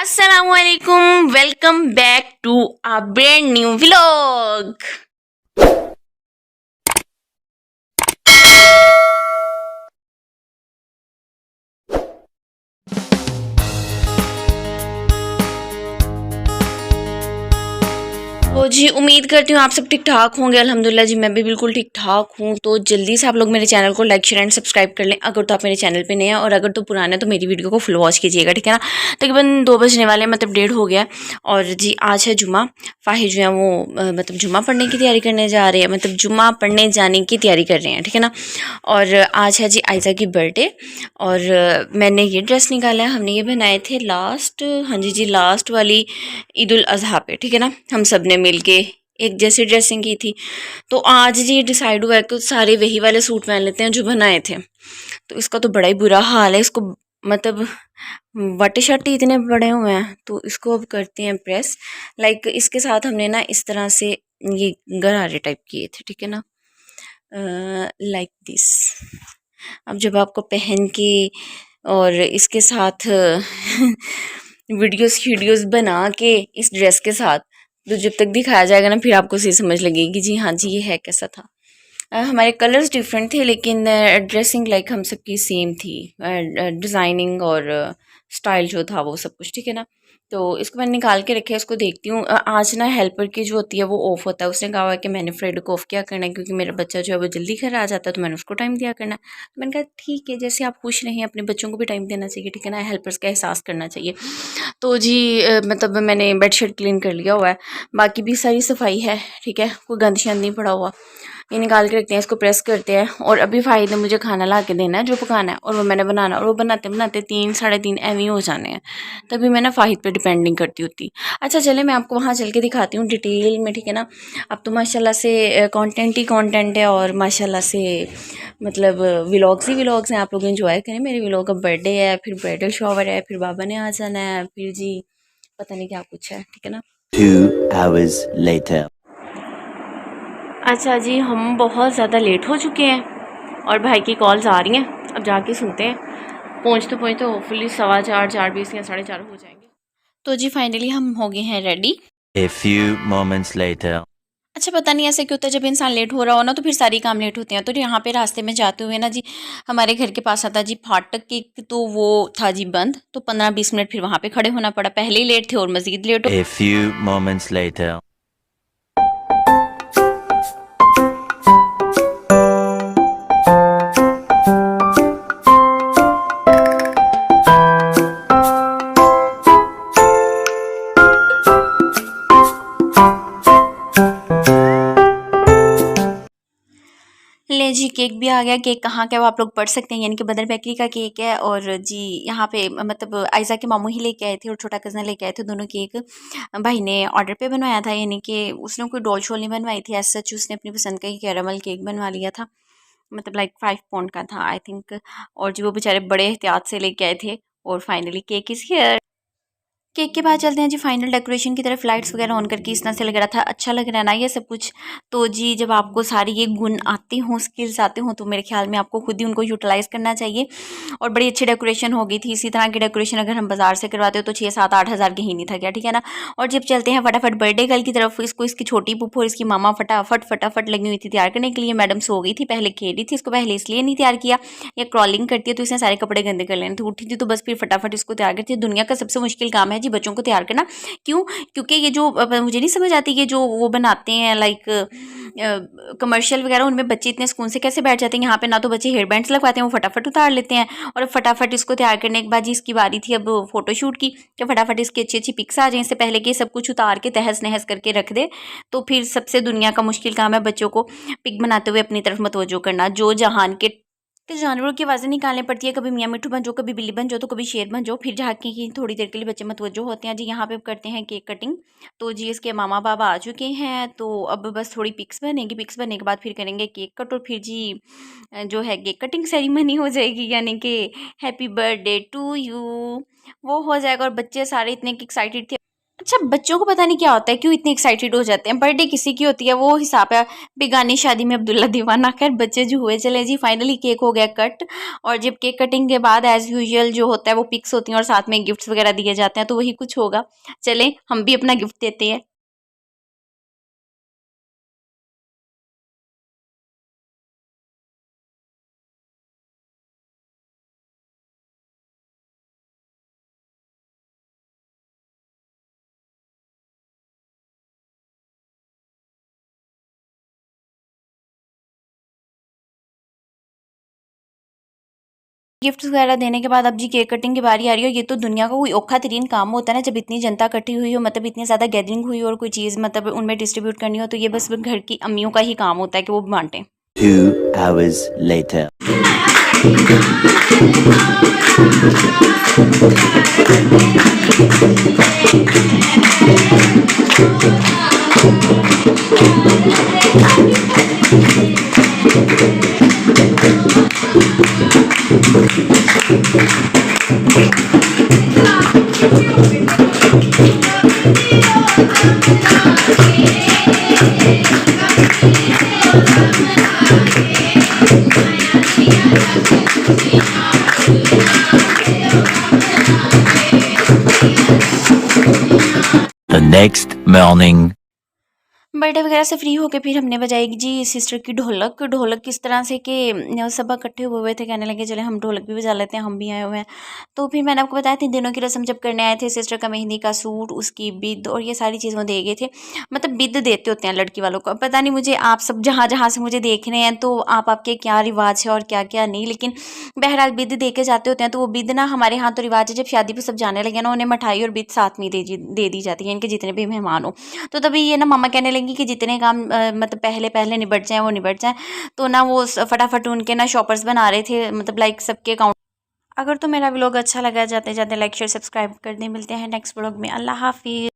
Assalamualaikum. Welcome back to a brand new vlog. तो जी उम्मीद करती हूँ आप सब ठीक ठाक होंगे। अल्हम्दुलिल्लाह जी मैं भी बिल्कुल ठीक ठाक हूँ। तो जल्दी से आप लोग मेरे चैनल को लाइक शेयर एंड सब्सक्राइब कर लें अगर तो आप मेरे चैनल पे नए हैं, और अगर तो पुराने तो मेरी वीडियो को फुल वॉच कीजिएगा, ठीक है ना। तकरीबन 2 बजने वाले हैं, मतलब 1:30 हो गया। और जी आज है जुमा। फ़ाहिर जो है वो मतलब जुमा पढ़ने की तैयारी करने जा रहे हैं, मतलब जुमा पढ़ने जाने की तैयारी कर रहे हैं, ठीक है ना। और आज है जी आयज़ा की बर्थडे। और मैंने ये ड्रेस निकाला है, हमने ये बनाए थे लास्ट, हाँ जी लास्ट वाली ईद उल अज़हा पे, ठीक है ना। हम सब ने मिल के एक जैसी ड्रेसिंग की थी। तो आज जी डिसाइड हुआ है कि सारे वही वाले सूट पहन लेते हैं जो बनाए थे। तो इसका तो बड़ा ही बुरा हाल है, इसको मतलब वटे शटे इतने बड़े हुए हैं। तो इसको अब करते हैं प्रेस। लाइक इसके साथ हमने ना इस तरह से ये गरारे टाइप किए थे, ठीक है ना, लाइक दिस। अब जब आपको पहन के और इसके साथ वीडियोस बना के इस ड्रेस के साथ, तो जब तक दिखाया जाएगा ना फिर आपको सही समझ लगेगी कि जी हाँ जी ये है कैसा था। हमारे कलर्स डिफरेंट थे लेकिन ड्रेसिंग लाइक हम सबकी सेम थी। डिज़ाइनिंग और स्टाइल जो था वो सब कुछ, ठीक है ना। तो इसको मैंने निकाल के रखा है, इसको देखती हूँ। आज ना हेल्पर की जो होती है वो ऑफ़ होता है। उसने कहा हुआ है कि मैंने फ्राइडे को ऑफ़ किया करना है क्योंकि मेरा बच्चा जो है वो जल्दी घर आ जाता है, तो मैंने उसको टाइम दिया करना है। तो मैंने कहा ठीक है, जैसे आप खुश रहें अपने बच्चों को भी टाइम देना चाहिए, ठीक है ना, हेल्पर्स का एहसास करना चाहिए। तो जी मतलब मैंने बेडशीट क्लीन कर लिया हुआ है, बाकी भी सारी सफाई है, ठीक है, कोई गंद शंद नहीं पड़ा हुआ। ये निकाल के रखते हैं, इसको प्रेस करते हैं। और अभी फ़ाहिद ने मुझे खाना ला के देना है जो पकाना है, और वो मैंने बनाना, और वो बनाते बनाते 3 साढ़े 3 एवं ही हो जाने हैं। तभी मैं ना फ़ाहिद पे डिपेंड नहीं करती होती। अच्छा चले मैं आपको वहाँ चल के दिखाती हूँ डिटेल में, ठीक है ना। अब तो माशाल्लाह से कंटेंट ही कंटेंट है, और माशाल्लाह से मतलब व्लॉग्स ही व्लॉग्स हैं। आप लोग एंजॉय करें मेरे व्लॉग। का बर्थडे है, फिर ब्राइडल शॉवर है, फिर बाबा ने आ जाना है, फिर जी पता नहीं क्या कुछ है, ठीक है ना। 2 hours later. अच्छा जी हम बहुत ज़्यादा लेट हो चुके हैं और भाई की कॉल्स आ रही हैं। अब जाके सुनते हैं। पहुँचते पहुँचते होपफुली 4:15 4:20 या 4:30 हो जाएंगे। तो जी फाइनली हम हो गए हैं ready. A few moments later. अच्छा पता नहीं ऐसे क्यों होता है, जब इंसान लेट हो रहा हो ना तो फिर सारी काम लेट होते हैं। तो यहाँ पे रास्ते में जाते हुए ना जी हमारे घर के पास आता जी फाटक की, तो वो था जी बंद। तो 15-20 मिनट फिर वहाँ पे खड़े होना पड़ा। पहले ही लेट थे और मज़ीद लेट हो। A few moments later. ले जी केक भी आ गया। केक कहाँ का है वो आप लोग पढ़ सकते हैं, यानी कि बदर बेकरी का केक है। और जी यहाँ पे मतलब आयज़ा के मामू ही लेके आए थे और छोटा कज़न लेके आए थे। दोनों केक भाई ने ऑर्डर पे बनवाया था, यानी कि उसने कोई डोल शोल नहीं बनवाई थी। एज सच उसने अपनी पसंद का ही कैरामल केक बनवा लिया था, मतलब लाइक 5 पाउंड का था आई थिंक। और जी वो बेचारे बड़े एहतियात से लेके आए थे। और finally cake is here. Cake के बाद चलते हैं जी फाइनल डेकोरेशन की तरफ। लाइट्स वगैरह ऑन करके इस तरह से लग रहा था, अच्छा लग रहा है ना ये सब कुछ। तो जी जब आपको सारी ये गुण आते हों, स्किल्स आते हों, तो मेरे ख्याल में आपको खुद ही उनको यूटिलाइज़ करना चाहिए। और बड़ी अच्छी डेकोरेशन हो गई थी। इसी तरह की डेकोरेशन अगर हम बाजार से करवाते हो तो 6-7-8 हज़ार के ही नहीं था क्या, ठीक है ना। और जब चलते हैं फटाफट बर्थडे गर्ल की तरफ, इसको इसकी छोटी पुप्पो और इसकी मामा फटाफट लगी हुई थी तैयार करने के लिए। मैडम सो गई थी, पहले खेल रही थी, इसको पहले इसलिए नहीं तैयार किया, या क्रॉलिंग करती है तो इसने सारे कपड़े गंदे कर लेने थे। उठी थी तो बस फिर फटाफट इसको तैयार करती है। दुनिया का सबसे मुश्किल काम है जी बच्चों को तैयार करना। क्यों? क्योंकि ये जो मुझे नहीं समझ आती, ये जो वो बनाते हैं लाइक कमर्शियल वगैरह, उनमें बच्चे इतने सुकून से कैसे बैठ जाते हैं। यहाँ पे ना तो बच्चे हेयर बैंड्स लगवाते हैं, वो फटाफट उतार लेते हैं। और फटाफट इसको तैयार करने के बाद जी इसकी बारी थी अब फोटोशूट की, कि फटाफट इसकी अच्छी अच्छी पिक्स आ जाए। इससे पहले कि सब कुछ उतार के तहस नहस करके रख दे, तो फिर सबसे दुनिया का मुश्किल काम है बच्चों को पिक बनाते हुए अपनी तरफ मतवज्जो करना। जो जहान के जानवरों की आवाज़ें निकालनी पड़ती है, कभी मियाँ मिट्ठू बन जाओ, कभी बिल्ली बन जाओ, तो कभी शेर बन जाओ, फिर झाँकी की थोड़ी देर के लिए बच्चे मतवज्जो होते हैं जी। यहाँ पे करते हैं केक कटिंग। तो जी इसके मामा बाबा आ चुके हैं, तो अब बस थोड़ी पिक्स बनेगी। पिक्स बनने के बाद फिर करेंगे केक कट, और फिर जी जो है केक कटिंग सेरेमनी हो जाएगी, यानी कि हैप्पी बर्थडे टू यू वो हो जाएगा। और बच्चे सारे इतने एक्साइटेड थे। अच्छा, बच्चों को पता नहीं क्या होता है, क्यों इतने एक्साइटेड हो जाते हैं। बर्थडे किसी की होती है वो हिसाब है, बेगानी शादी में अब्दुल्ला दीवाना। खैर बच्चे जो हुए, चले जी फाइनली केक हो गया कट। और जब केक कटिंग के बाद एज यूजुअल जो होता है वो पिक्स होती हैं और साथ में गिफ्ट्स वगैरह दिए जाते हैं, तो वही कुछ होगा। चलें हम भी अपना गिफ्ट देते हैं। गिफ्ट वगैरह देने के बाद अब जी केक कटिंग की बारी आ रही है। ये तो दुनिया का कोई औखा तरीन काम होता है ना, जब इतनी जनता इकट्ठी हुई हो, मतलब इतनी ज़्यादा गैदरिंग हुई हो और कोई चीज़ मतलब उनमें डिस्ट्रीब्यूट करनी हो, तो ये बस घर की अम्मियों का ही काम होता है कि वो बांटें। 2 hours later. The next morning. Birthday वगैरह से फ्री होके फिर हमने बजाई जी सिस्टर की ढोलक। ढोलक किस तरह से कि सब इकट्ठे हुए थे, कहने लगे चले हम ढोलक भी बजा लेते हैं, हम भी आए हुए हैं। तो फिर मैंने आपको बताया 3 दिनों की रस्म जब करने आए थे, सिस्टर का मेहंदी का सूट, उसकी बिद और ये सारी चीज़ वो दे गए थे। मतलब बिद देते होते हैं लड़की वालों को, पता नहीं मुझे, आप सब जहाँ जहाँ से मुझे देख रहे हैं तो आप आपके क्या रिवाज है और क्या क्या नहीं, लेकिन बहरहाल बिद दे के जाते होते हैं। तो वो बिद ना हमारे यहाँ तो रिवाज है, जब शादी पर सब जाने लगे ना उन्हें मिठाई और बिद साथ में दे दी जाती है, इनके जितने भी मेहमान हो। तो तभी ये ना मामा कहने लगी कि जितने काम मतलब पहले पहले निबट जाएँ वो निबट जाएँ। तो ना वो फटाफट उनके ना शॉपर्स बना रहे थे, मतलब लाइक सबके अकाउंट। अगर तो मेरा व्लॉग अच्छा लगा, जाते जाते लाइक शेयर सब्सक्राइब कर दें। मिलते हैं नेक्स्ट व्लॉग में। अल्लाह हाफिज़।